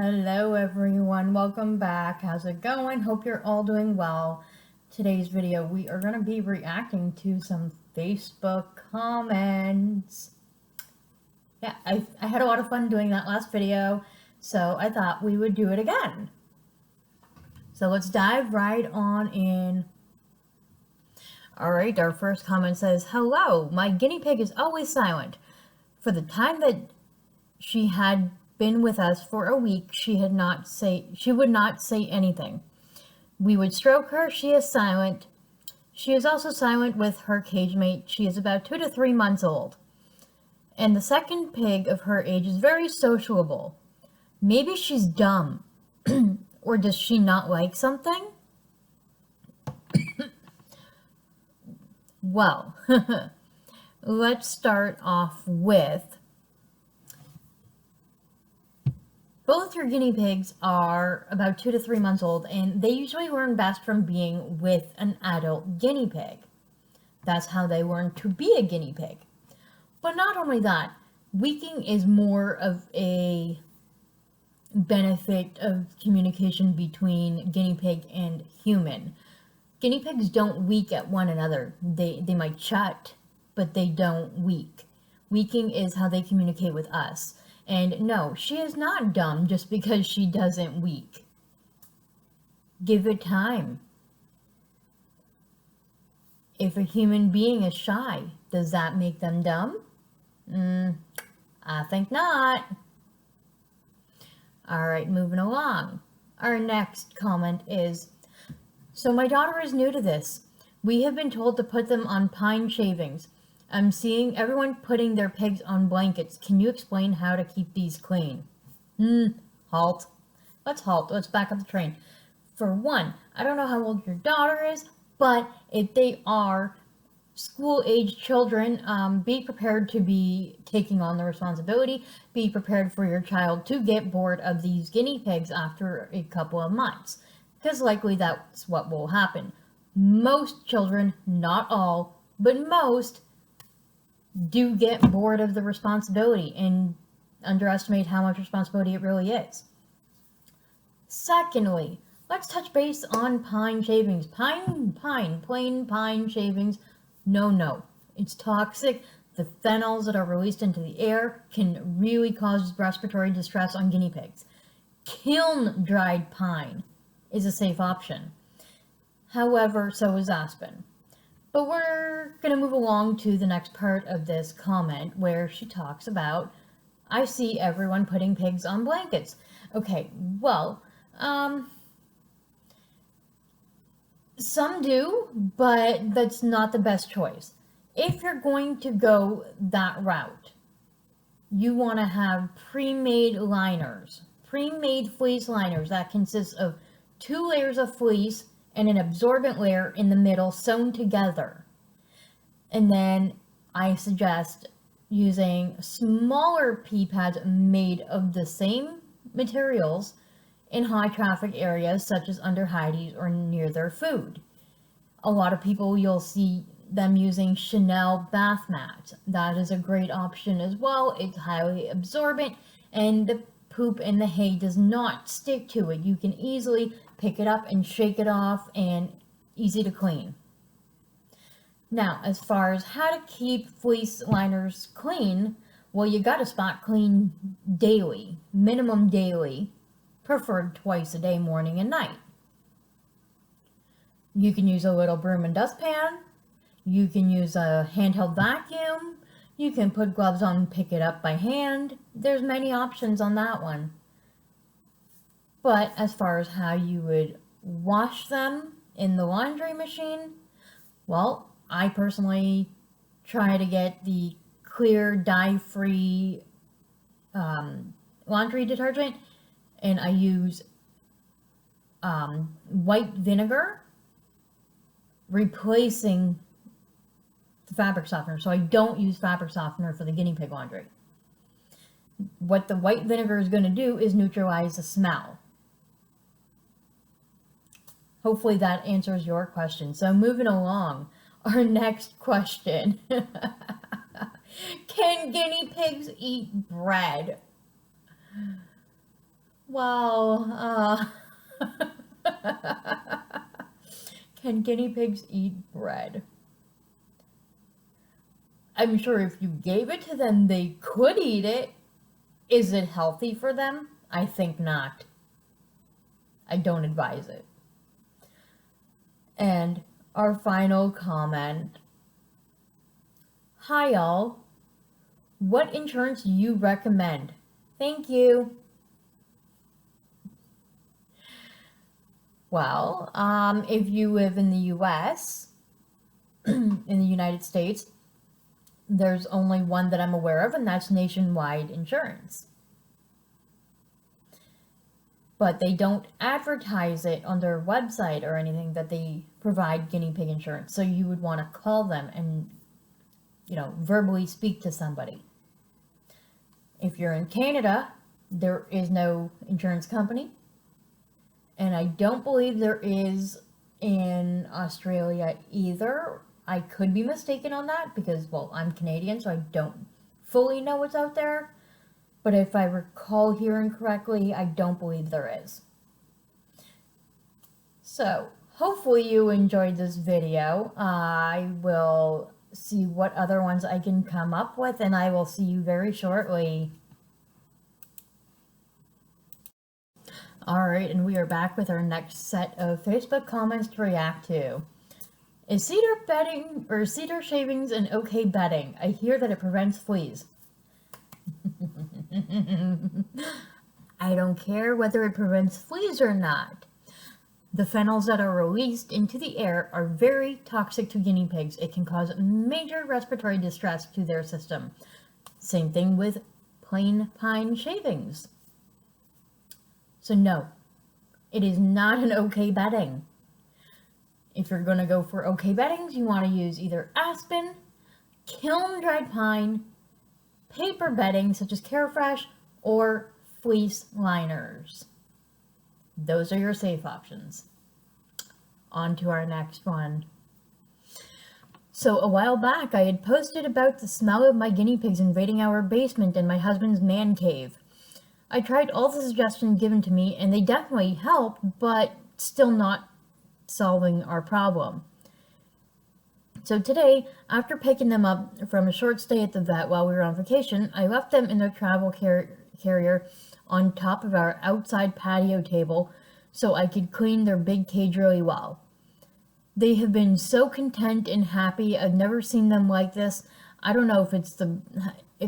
Hello everyone, welcome back. How's it going? Hope you're all doing well. Today's video we are going to be reacting to some Facebook comments. Yeah, I had a lot of fun doing that last video, so I thought we would do it again. So let's dive right on in. Alright, our first comment says, "Hello, my guinea pig is always silent. For the time that she had been with us for a week, she would not say anything. We would stroke her, she is silent. She is also silent with her cage mate. She is about 2 to 3 months old. And the second pig of her age is very sociable. Maybe she's dumb. Or does she not like something?" Well, let's start off with both your guinea pigs are about 2 to 3 months old, and they usually learn best from being with an adult guinea pig. That's how they learn to be a guinea pig. But not only that, weaking is more of a benefit of communication between guinea pig and human. Guinea pigs don't weak at one another. They might chat, but they don't weak. Weaking is how they communicate with us. And no, she is not dumb just because she doesn't weak. Give it time. If a human being is shy, does that make them dumb? I think not. Alright, moving along. Our next comment is, "So my daughter is new to this. We have been told to put them on pine shavings. I'm seeing everyone putting their pigs on blankets. Can you explain how to keep these clean?" Halt. Let's back up the train. For one, I don't know how old your daughter is, but if they are school-age children, be prepared to be taking on the responsibility. Be prepared for your child to get bored of these guinea pigs after a couple of months, because likely that's what will happen. Most children, not all, but most, do get bored of the responsibility and underestimate how much responsibility it really is. Secondly, let's touch base on pine shavings. Plain pine shavings. No. It's toxic. The phenols that are released into the air can really cause respiratory distress on guinea pigs. Kiln-dried pine is a safe option. However, so is aspen. But we're going to move along to the next part of this comment where she talks about, "I see everyone putting pigs on blankets." Okay, well, some do, but that's not the best choice. If you're going to go that route, you want to have pre-made liners, pre-made fleece liners that consist of 2 layers of fleece and an absorbent layer in the middle sewn together. And then I suggest using smaller pea pads made of the same materials in high traffic areas such as under Heidi's or near their food. A lot of people, you'll see them using Chanel bath mats. That is a great option as well. It's highly absorbent and the poop and the hay does not stick to it. You can easily pick it up and shake it off, and easy to clean. Now, as far as how to keep fleece liners clean, well, you gotta spot clean daily, minimum daily, preferred twice a day, morning and night. You can use a little broom and dustpan. You can use a handheld vacuum. You can put gloves on and pick it up by hand. There's many options on that one. But as far as how you would wash them in the laundry machine, well, I personally try to get the clear dye-free laundry detergent, and I use white vinegar replacing the fabric softener. So I don't use fabric softener for the guinea pig laundry. What the white vinegar is going to do is neutralize the smell. Hopefully that answers your question. So moving along, our next question. Can guinea pigs eat bread? Well, can guinea pigs eat bread? I'm sure if you gave it to them, they could eat it. Is it healthy for them? I think not. I don't advise it. And our final comment. Hi, all. What insurance do you recommend? Thank you. Well, if you live in the US, in the United States, there's only one that I'm aware of, and that's Nationwide Insurance. But they don't advertise it on their website or anything that they provide guinea pig insurance. So you would want to call them and, verbally speak to somebody. If you're in Canada, there is no insurance company. And I don't believe there is in Australia either. I could be mistaken on that because, well, I'm Canadian, so I don't fully know what's out there. But if I recall hearing correctly, I don't believe there is. So, hopefully you enjoyed this video. I will see what other ones I can come up with, and I will see you very shortly. Alright, and we are back with our next set of Facebook comments to react to. Is cedar shavings an okay bedding? I hear that it prevents fleas. I don't care whether it prevents fleas or not. The phenols that are released into the air are very toxic to guinea pigs. It can cause major respiratory distress to their system. Same thing with plain pine shavings. So no, it is not an okay bedding. If you're going to go for okay beddings, you want to use either aspen, kiln-dried pine, paper bedding such as Carefresh, or fleece liners. Those are your safe options. On to our next one. So a while back, I had posted about the smell of my guinea pigs invading our basement and my husband's man cave. I tried all the suggestions given to me, and they definitely helped, but still not solving our problem. So today, after picking them up from a short stay at the vet while we were on vacation, I left them in their travel carrier on top of our outside patio table so I could clean their big cage really well. They have been so content and happy. I've never seen them like this. I don't know if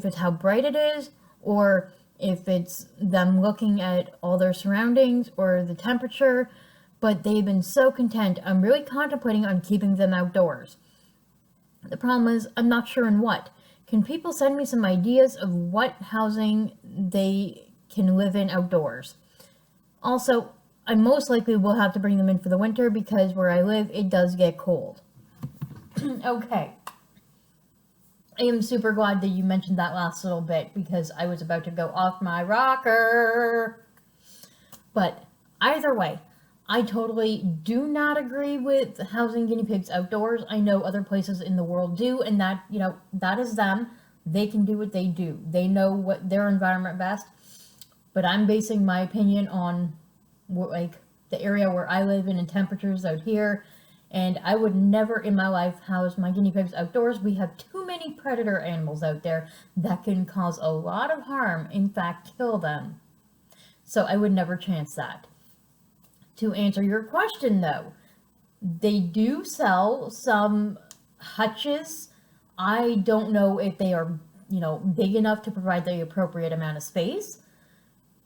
it's how bright it is, or if it's them looking at all their surroundings or the temperature, but they've been so content. I'm really contemplating on keeping them outdoors. The problem is, I'm not sure in what. Can people send me some ideas of what housing they can live in outdoors? Also, I most likely will have to bring them in for the winter because where I live, it does get cold. Okay. I am super glad that you mentioned that last little bit because I was about to go off my rocker. But either way, I totally do not agree with housing guinea pigs outdoors. I know other places in the world do, and that, that is them. They can do what they do. They know what their environment best. But I'm basing my opinion on the area where I live in and temperatures out here. And I would never in my life house my guinea pigs outdoors. We have too many predator animals out there that can cause a lot of harm, in fact, kill them. So I would never chance that. To answer your question, though, they do sell some hutches. I don't know if they are, big enough to provide the appropriate amount of space.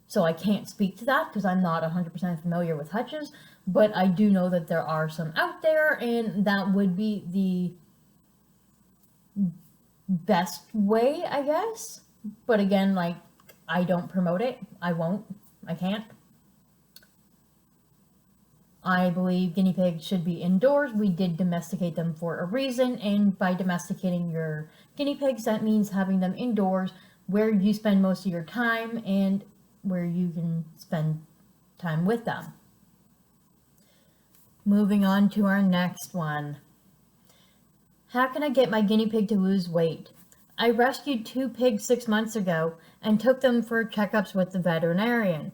So I can't speak to that because I'm not 100% familiar with hutches. But I do know that there are some out there, and that would be the best way, I guess. But again, I don't promote it. I won't. I can't. I believe guinea pigs should be indoors. We did domesticate them for a reason, and by domesticating your guinea pigs, that means having them indoors where you spend most of your time and where you can spend time with them. Moving on to our next one. How can I get my guinea pig to lose weight? I rescued 2 pigs 6 months ago and took them for checkups with the veterinarian.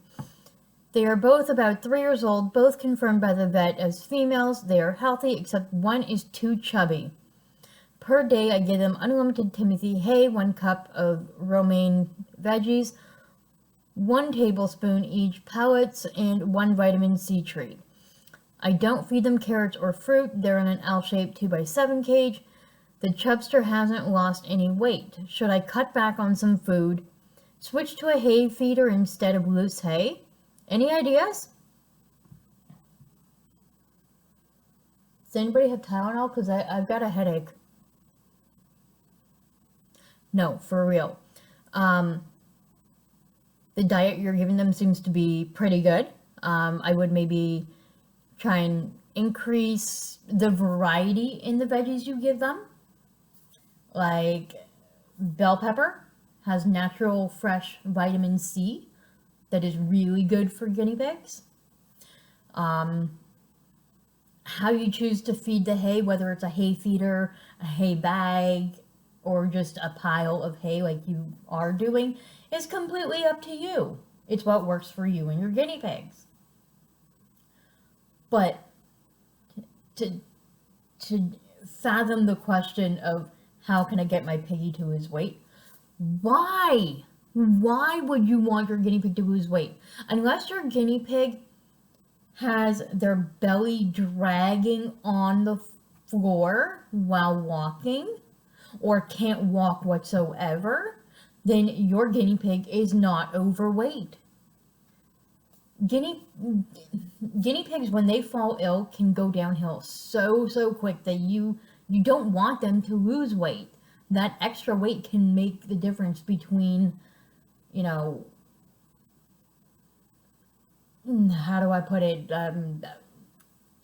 They are both about 3 years old, both confirmed by the vet as females. They are healthy, except one is too chubby. Per day, I give them unlimited Timothy hay, 1 cup of romaine veggies, 1 tablespoon each pellets, and 1 vitamin C treat. I don't feed them carrots or fruit. They're in an L-shaped 2x7 cage. The chubster hasn't lost any weight. Should I cut back on some food? Switch to a hay feeder instead of loose hay? Any ideas? Does anybody have Tylenol? Because I've got a headache. No, for real. The diet you're giving them seems to be pretty good. I would maybe try and increase the variety in the veggies you give them. Like bell pepper has natural fresh vitamin C that is really good for guinea pigs. How you choose to feed the hay, whether it's a hay feeder, a hay bag, or just a pile of hay like you are doing, is completely up to you. It's what works for you and your guinea pigs. But to fathom the question of how can I get my piggy to lose weight, why? Why would you want your guinea pig to lose weight? Unless your guinea pig has their belly dragging on the floor while walking, or can't walk whatsoever, then your guinea pig is not overweight. Guinea pigs, when they fall ill, can go downhill so quick that you don't want them to lose weight. That extra weight can make the difference between, how do I put it?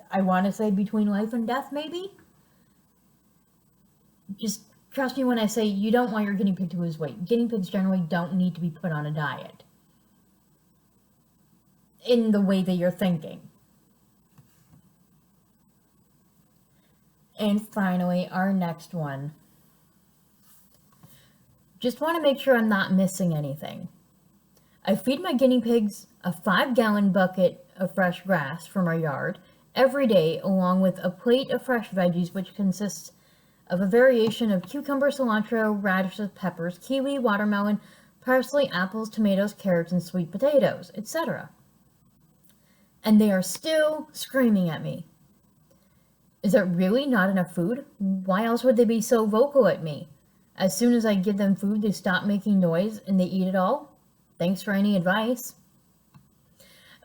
I want to say between life and death, maybe? Just trust me when I say you don't want your guinea pig to lose weight. Guinea pigs generally don't need to be put on a diet in the way that you're thinking. And finally, our next one. Just want to make sure I'm not missing anything. I feed my guinea pigs a 5-gallon bucket of fresh grass from our yard every day, along with a plate of fresh veggies, which consists of a variation of cucumber, cilantro, radishes, peppers, kiwi, watermelon, parsley, apples, tomatoes, carrots, and sweet potatoes, etc. And they are still screaming at me. Is it really not enough food? Why else would they be so vocal at me? As soon as I give them food, they stop making noise and they eat it all. Thanks for any advice.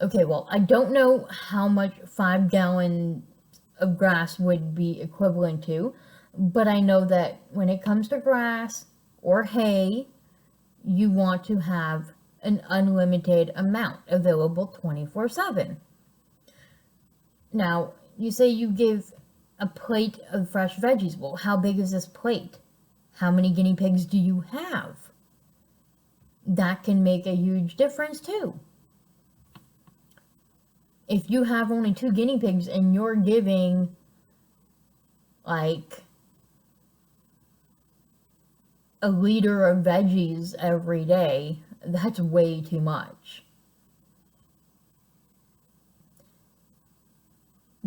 Okay, well, I don't know how much 5 gallons of grass would be equivalent to, but I know that when it comes to grass or hay, you want to have an unlimited amount available 24/7. Now, you say you give a plate of fresh veggies. Well, how big is this plate? How many guinea pigs do you have? That can make a huge difference too. If you have only 2 guinea pigs and you're giving like a liter of veggies every day, that's way too much.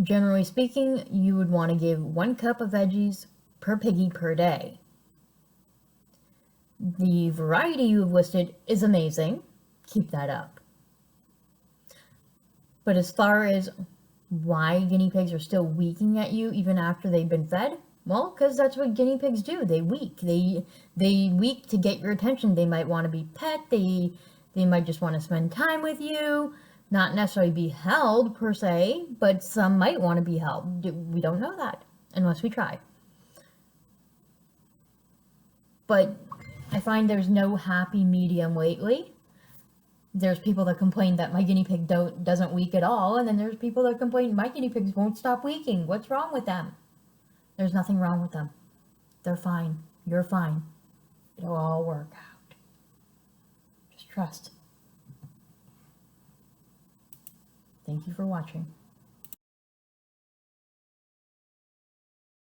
Generally speaking, you would want to give 1 cup of veggies per piggy per day. The variety you have listed is amazing. Keep that up. But as far as why guinea pigs are still weaking at you even after they've been fed, well, because that's what guinea pigs do. They weak. They weak to get your attention. They might want to be pet. They might just want to spend time with you. Not necessarily be held per se, but some might want to be held. We don't know that unless we try. But I find there's no happy medium lately. There's people that complain that my guinea pig doesn't weak at all, and then there's people that complain my guinea pigs won't stop weaking. What's wrong with them? There's nothing wrong with them. They're fine. You're fine. It'll all work out. Just trust. Thank you for watching.